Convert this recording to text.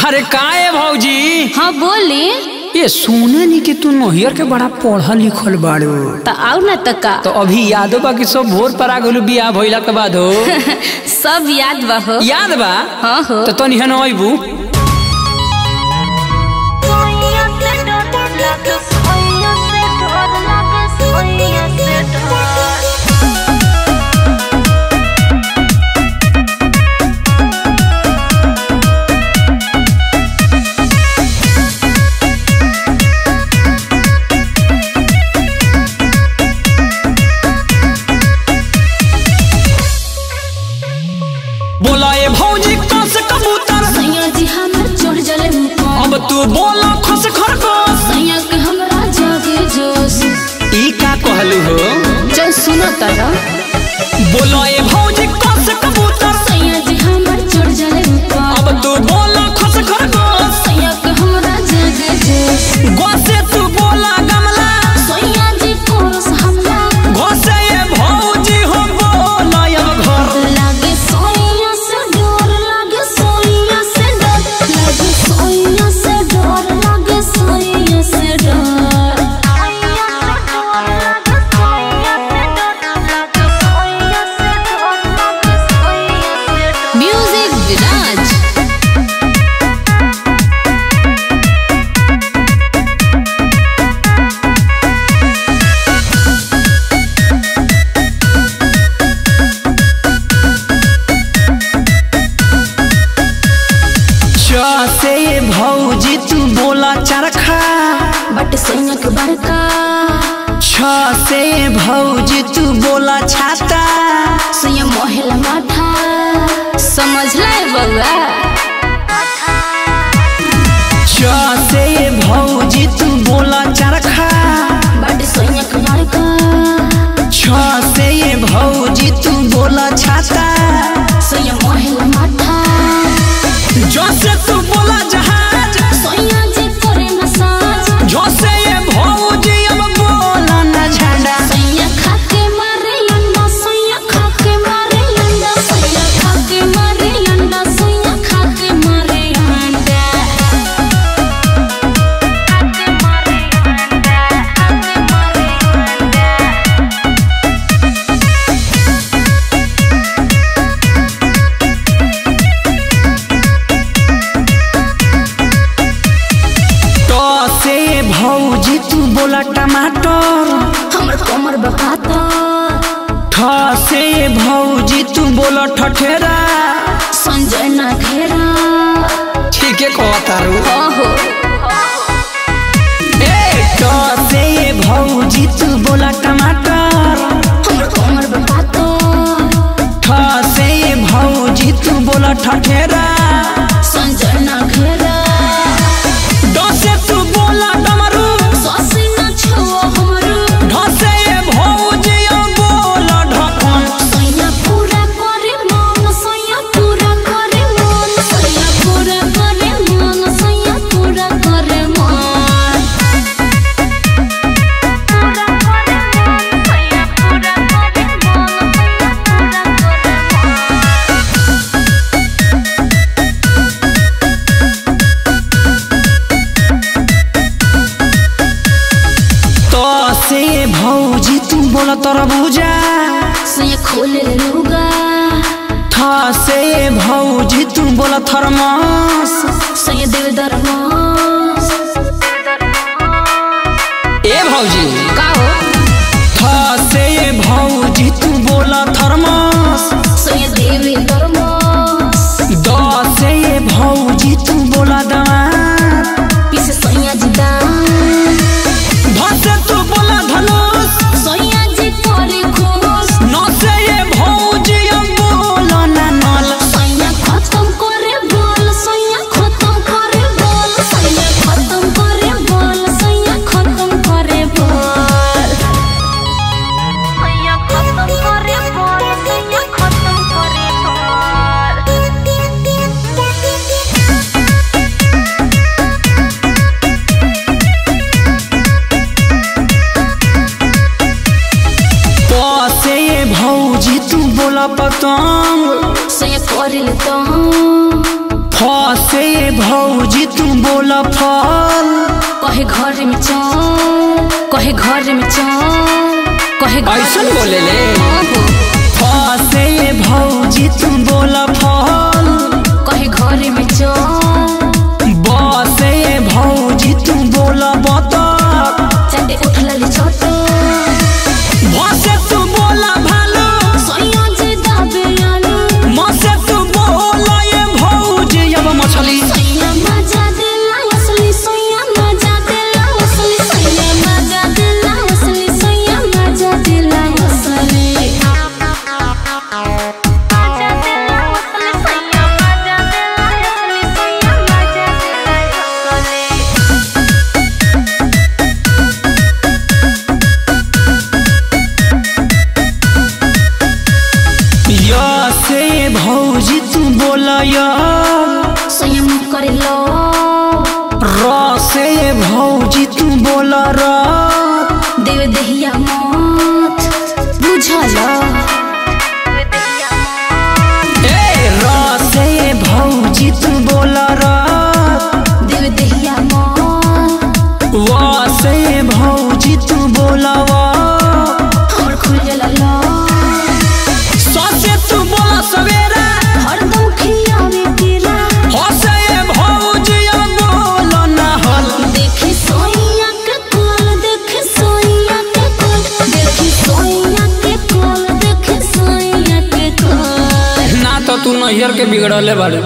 अरे का है भौजी? हाँ बोली। ये सुने नहीं कि तू नोहियर के बड़ा पढ़ा लिखल बाड़ू। तो आओ ना तका। तो अभी यादो बा कि सब भोर पर आ गलू बियाह भइला के बाद हो? सब याद बा हो। याद बा? हाँ हो। तो तनी हन आइबू। बोला ए भौजी कस कबूतर सैया जी हमर चढ़ जले अब तू बोला खस खरगोश सैया के हमरा जागे जोश। ई का कहलू हो? चल सुनो तारा। बोला ए भौजी कस कबूतर सैया जी हमर चढ़ जले अब तू बोला खस खरगोश सैया के हमरा जागे जोश। गोसे तू बोला गमला सैया जी कोरस हमला गोसे ए भौजी हो बोला अब घर लागे सोइया से डर लागे सोइया से डर लागे सोइया से डर लागे सोइया से डर। म्यूजिक विराज। से भौजी तू बोला चरखा बट सैया के बड़का से भौजी तू बोला छाता सैया मोहला माथा समझ ले बउआ। से भौजी तू बोला चरखा बट सैया के बड़का से भौजी तू बोला छाता सैया मोहला माथा से तू बोला जहाज सैया जी करे मसाज से भौजी अब बोला न झंडा सैया खाके मारे अंडा सैया खाके मारे अंडा सैया खाके मारे अंडा सैया खाके मारे अंडा खाके मारे से भौजी तू बोला टमाटर हमर कमर बकाता से भौजी तू बोला ठठेरा संजय ना घेरा ठीक है कहता रू हो से भौजी तू बोला टमाटर हमर कमर बकाता से भौजी तू बोला ठठेरा संजय ना घेरा से तू बोला डमरू सासी ना छुओ हमरो से भौजी बोला ढकन सैया पूरा करे मन सैया पूरा करे मन सैया पूरा करे मन सैया पूरा करे मन पूरा करे मन सैया पूरा करे मन से भौजी तू बोला तरबूजा सैया खोले लूगा से भौजी तू बोला थर्मस सैया देव दरमास ए भौजी का हो से भौजी तू बोला थर्मस सैया देव दरमास से भौजी तू बोला दांत पीछे सैया जी दान से तू बोला धनुष सैया जी करे खोस से भौजी बोला नल सैया खत्म करे बोल सैया खत्म करे बोल सैया खत्म करे बोल सैया खत्म करे बोल सैया खत्म करे बोल सैया खत्म करे भौजी तू बोला पतंग सैया करे तो फसे भौजी तू बोला फल कहे घर में चल, कहे घर में चल, कहे ऐसन बोले ले। फसे भौजी तू बोला फल कहे घर में चल, बसे भौजी तू बोला बतख चटे उठल छोटो भसे तू बोला भालो सोया जे दाबे आलू मसे तू बोला ये भौजी अब मछली सोया मजा देला असली सोया मजा देला असली सोया मजा देला असली सोया मजा देला असली मजा देला असली सोया मजा देला असली सोया मजा देला असली या से भौजी तू बोला या स्वयं करे लो र से भौजी तू बोला रा देव दहिया मत बुझला ए र से भौजी तू बोला रा देव दहिया मत वा से भौजी तू बोला वा और खुजला लो से तू बोला सवेरा हरदम खियावे तेरा हसे भौजी अब बोला ना हल देखी सोइया के कोल देखी सोइया के कोल देखी सोइया के कोल देखी सोइया के कोल ना तो तू नैहर के बिगड़ले बाड़े।